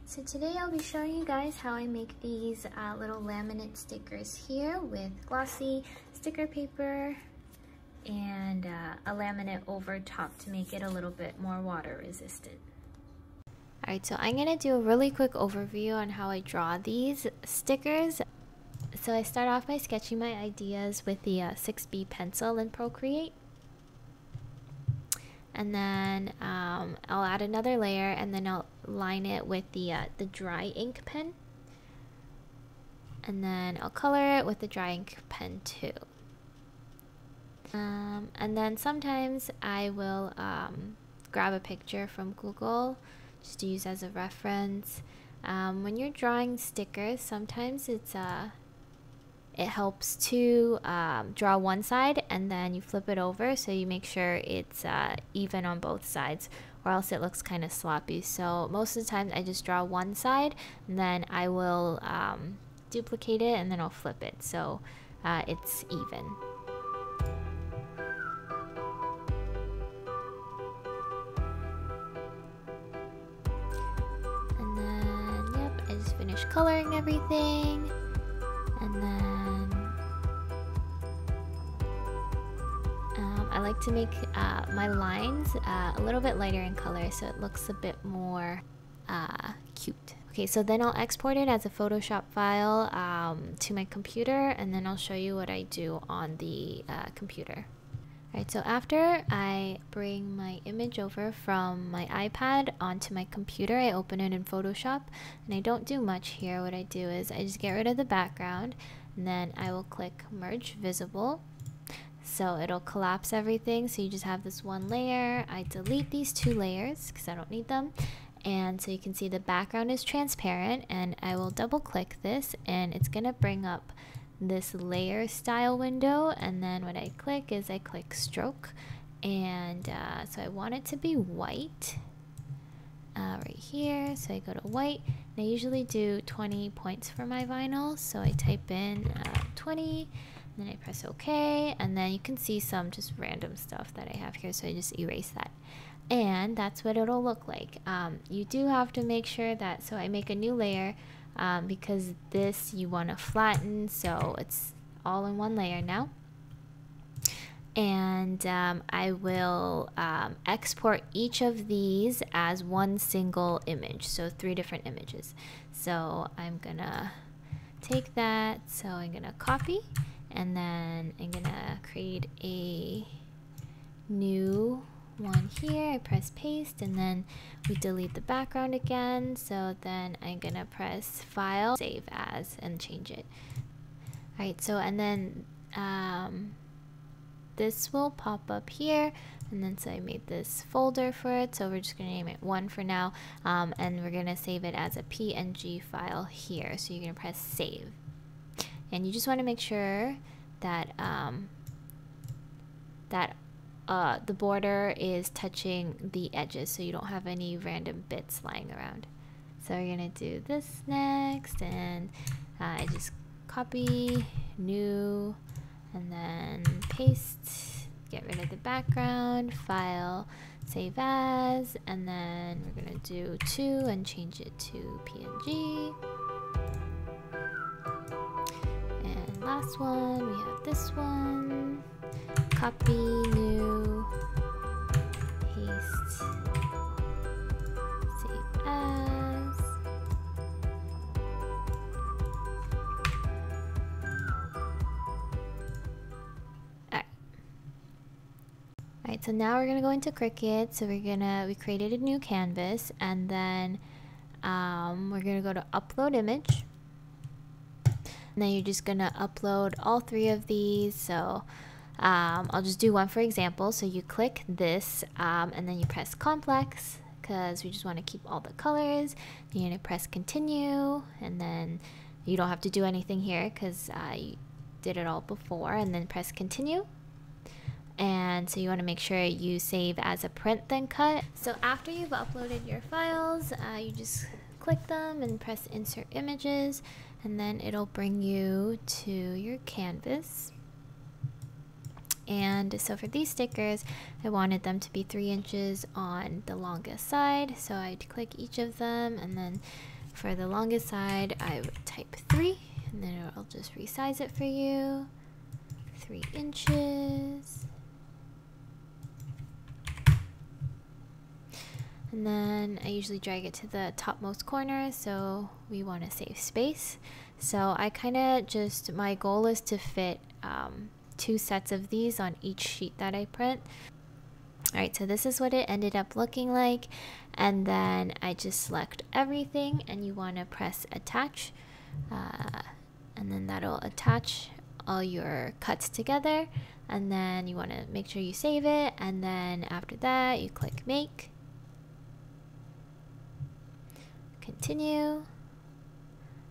So today I'll be showing you guys how I make these little laminate stickers here with glossy sticker paper and a laminate over top to make it a little bit more water resistant. Alright, so I'm going to do a really quick overview on how I draw these stickers. So I start off by sketching my ideas with the 6B pencil in Procreate. And then I'll add another layer, and then I'll line it with the dry ink pen. And then I'll color it with the dry ink pen too. And then sometimes I will grab a picture from Google just to use as a reference. When you're drawing stickers, sometimes it helps to draw one side and then you flip it over so you make sure it's even on both sides, or else it looks kind of sloppy. So most of the time I just draw one side and then I will duplicate it and then I'll flip it so it's even. And then, yep, I just finished coloring everything. And then I like to make my lines a little bit lighter in color so it looks a bit more cute. Okay, so then I'll export it as a Photoshop file to my computer, and then I'll show you what I do on the computer. Alright, so after I bring my image over from my iPad onto my computer, I open it in Photoshop, and I don't do much here. What I do is I just get rid of the background, and then I will click Merge Visible. So it'll collapse everything, so you just have this one layer. I delete these two layers because I don't need them. And so you can see the background is transparent, and I will double click this, and it's gonna bring up this layer style window. And then what I click is I click stroke, and so I want it to be white right here. So I go to white, and I usually do 20 points for my vinyl, so I type in 20, and then I press OK, and then you can see some just random stuff that I have here, so I just erase that. And that's what it'll look like. You do have to make sure that, so I make a new layer because this you want to flatten, so it's all in one layer now. And I will export each of these as one single image, so 3 different images. So I'm gonna take that, so I'm gonna copy, and then I'm gonna create a new one here. I press paste, and then we delete the background again. So then I'm gonna press File, Save As, and change it. Alright, so and then this will pop up here, and then so I made this folder for it, so we're just gonna name it 1 for now, and we're gonna save it as a PNG file here. So you're gonna press Save, and you just want to make sure that the border is touching the edges, so you don't have any random bits lying around. So we're gonna do this next, and I just copy, new, and then paste, get rid of the background, file, save as, and then we're gonna do 2 and change it to PNG. And last one, we have this one, copy, new, paste, save as. Alright, so now we're gonna go into Cricut. So we created a new canvas, and then we're gonna go to upload image. And then you're just gonna upload all 3 of these. So I'll just do one for example. So you click this, and then you press complex, because we just want to keep all the colors. You're gonna press continue, and then you don't have to do anything here because you did it all before, and then press continue. And so you want to make sure you save as a print then cut. So after you've uploaded your files, you just click them and press insert images, and then it'll bring you to your canvas. And so for these stickers, I wanted them to be 3 inches on the longest side, so I'd click each of them and then For the longest side, I would type 3, and then I'll just resize it for you. 3 inches. And then I usually drag it to the topmost corner, so we want to save space. So I kind of just, my goal is to fit 2 sets of these on each sheet that I print. Alright, so this is what it ended up looking like, and then I just select everything, and you want to press attach, and then that'll attach all your cuts together, and then you want to make sure you save it, and then after that you click make, continue,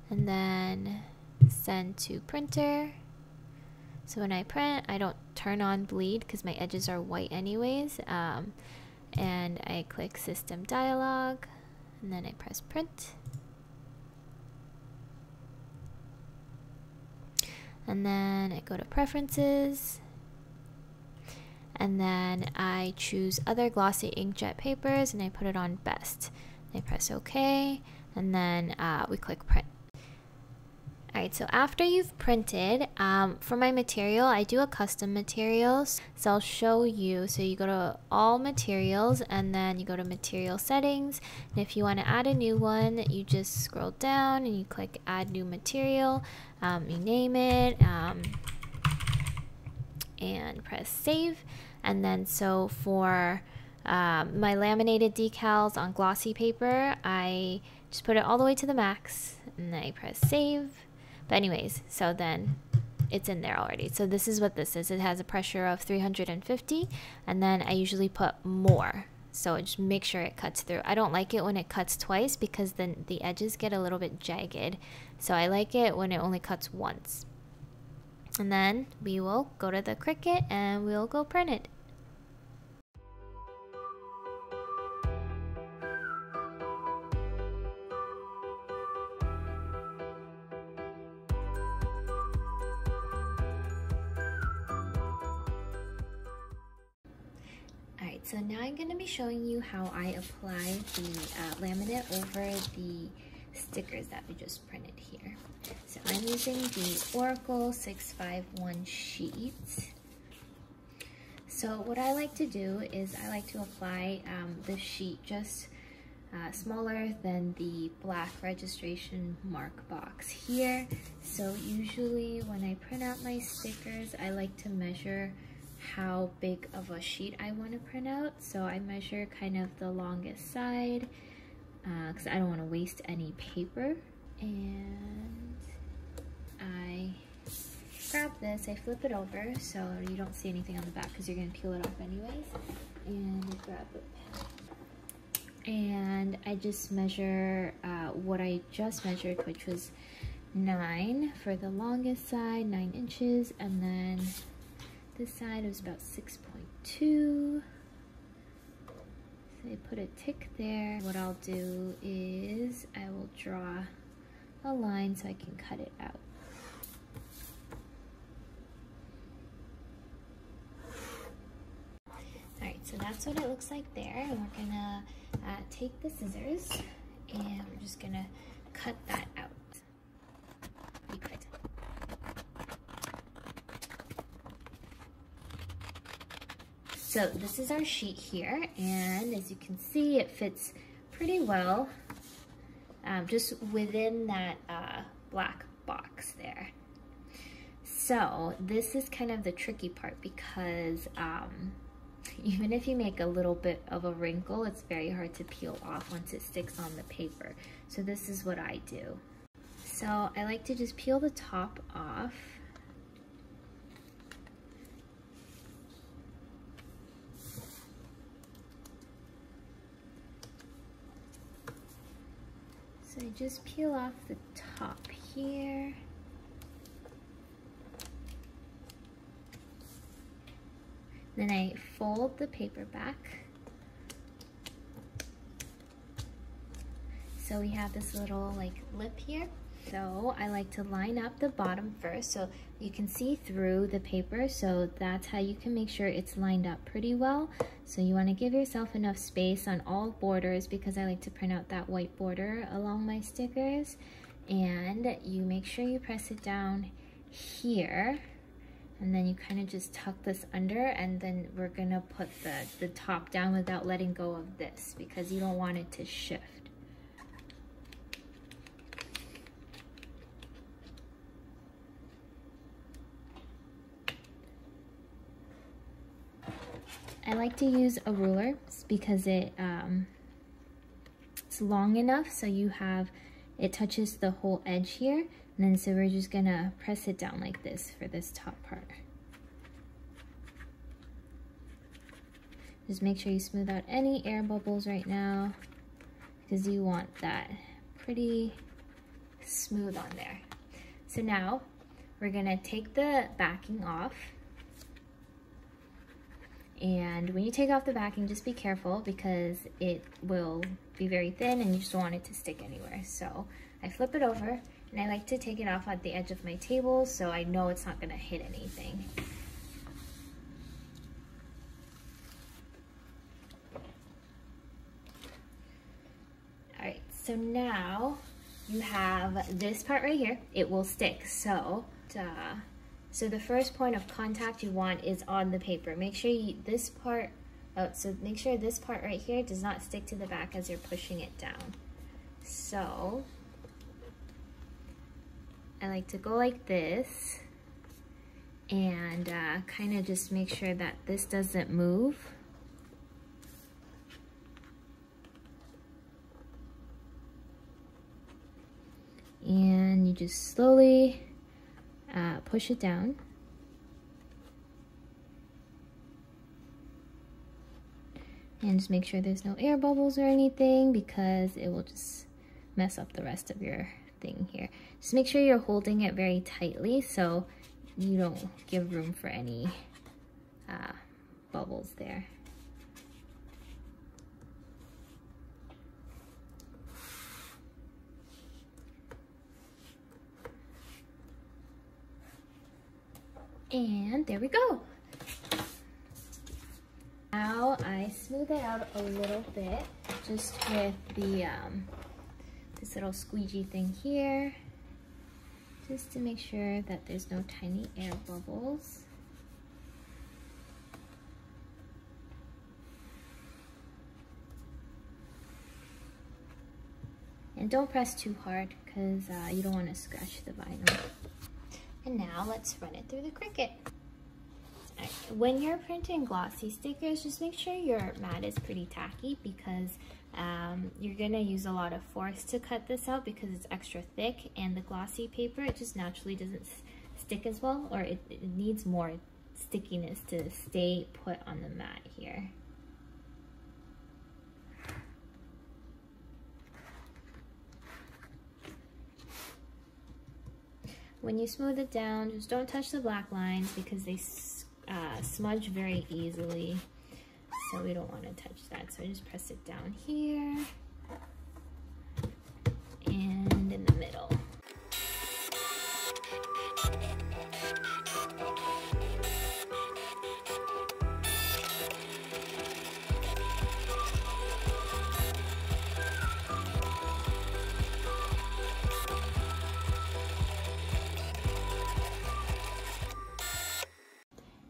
and then send to printer. So when I print, I don't turn on bleed because my edges are white anyways, and I click system dialog, and then I press print, and then I go to preferences, and then I choose other glossy inkjet papers, and I put it on best. I press OK, and then we click print. Alright, so after you've printed, for my material, I do a custom materials, so I'll show you. So you go to all materials, and then you go to material settings, and if you want to add a new one, you just scroll down and you click add new material, you name it, and press save. And then so for my laminated decals on glossy paper, I just put it all the way to the max, and then I press save. But anyways, so then it's in there already. So this is what this is. It has a pressure of 350, and then I usually put more. So just make sure it cuts through. I don't like it when it cuts twice because then the edges get a little bit jagged. So I like it when it only cuts once. And then we will go to the Cricut and we'll go print it. Alright, so now I'm going to be showing you how I apply the laminate over the stickers that we just printed here. So I'm using the ORACAL 651 sheet. So what I like to do is I like to apply the sheet just smaller than the black registration mark box here. So usually when I print out my stickers, I like to measure how big of a sheet I want to print out. So I measure kind of the longest side because I don't want to waste any paper. And I grab this, I flip it over so you don't see anything on the back because you're going to peel it off anyways. And I grab it. And I just measure what I just measured, which was 9 for the longest side, 9 inches, and then this side was about 6.2. So I put a tick there. What I'll do is I will draw a line so I can cut it out. Alright, so that's what it looks like there. And we're gonna take the scissors and we're just gonna cut that out. Be quick. So this is our sheet here, and as you can see, it fits pretty well just within that black box there. So this is kind of the tricky part because even if you make a little bit of a wrinkle, it's very hard to peel off once it sticks on the paper. So this is what I do. So I like to just peel the top off. So I just peel off the top here. Then I fold the paper back. So we have this little like lip here. So I like to line up the bottom first so you can see through the paper, so that's how you can make sure it's lined up pretty well. So you want to give yourself enough space on all borders, because I like to print out that white border along my stickers. And you make sure you press it down here, and then you kind of just tuck this under, and then we're gonna put the top down without letting go of this, because you don't want it to shift. I like to use a ruler because it's long enough so it touches the whole edge here, and then so we're just gonna press it down like this for this top part. Just make sure you smooth out any air bubbles right now, because you want that pretty smooth on there. So now we're gonna take the backing off. And when you take off the backing, just be careful because it will be very thin and you just don't want it to stick anywhere. So I flip it over, and I like to take it off at the edge of my table so I know it's not gonna hit anything. All right, so now you have this part right here. It will stick, so the first point of contact you want is on the paper. Make sure this part right here does not stick to the back as you're pushing it down. So I like to go like this and kind of just make sure that this doesn't move. And you just slowly push it down. And just make sure there's no air bubbles or anything, because it will just mess up the rest of your thing here. Just make sure you're holding it very tightly so you don't give room for any bubbles there. And there we go. Now I smooth it out a little bit just with the this little squeegee thing here, just to make sure that there's no tiny air bubbles. And don't press too hard because you don't want to scratch the vinyl. And now let's run it through the Cricut. Right. When you're printing glossy stickers, just make sure your mat is pretty tacky, because you're gonna use a lot of force to cut this out because it's extra thick, and the glossy paper, it just naturally doesn't stick as well, or it needs more stickiness to stay put on the mat here. When you smooth it down, just don't touch the black lines because they smudge very easily. So we don't want to touch that. So I just press it down here and in the middle.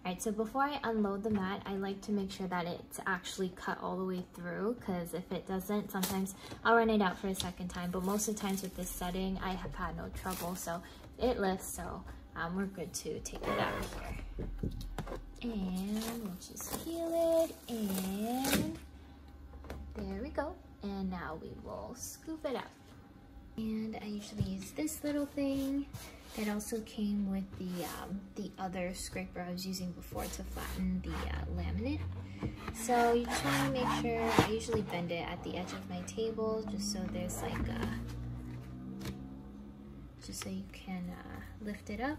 Alright, so before I unload the mat, I like to make sure that it's actually cut all the way through, because if it doesn't, sometimes I'll run it out for a second time, but most of the times with this setting, I have had no trouble, so it lifts, so we're good to take it out of here. And we'll just heal it, and there we go. And now we will scoop it out. And I usually use this little thing that also came with the other scraper I was using before to flatten the laminate. So you just want to make sure, I usually bend it at the edge of my table just so there's like just so you can lift it up.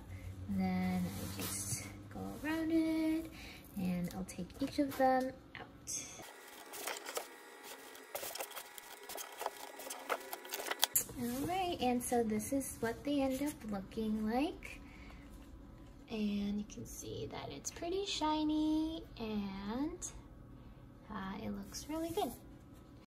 And then I just go around it, and I'll take each of them out. Alright, and so this is what they end up looking like. And you can see that it's pretty shiny and it looks really good.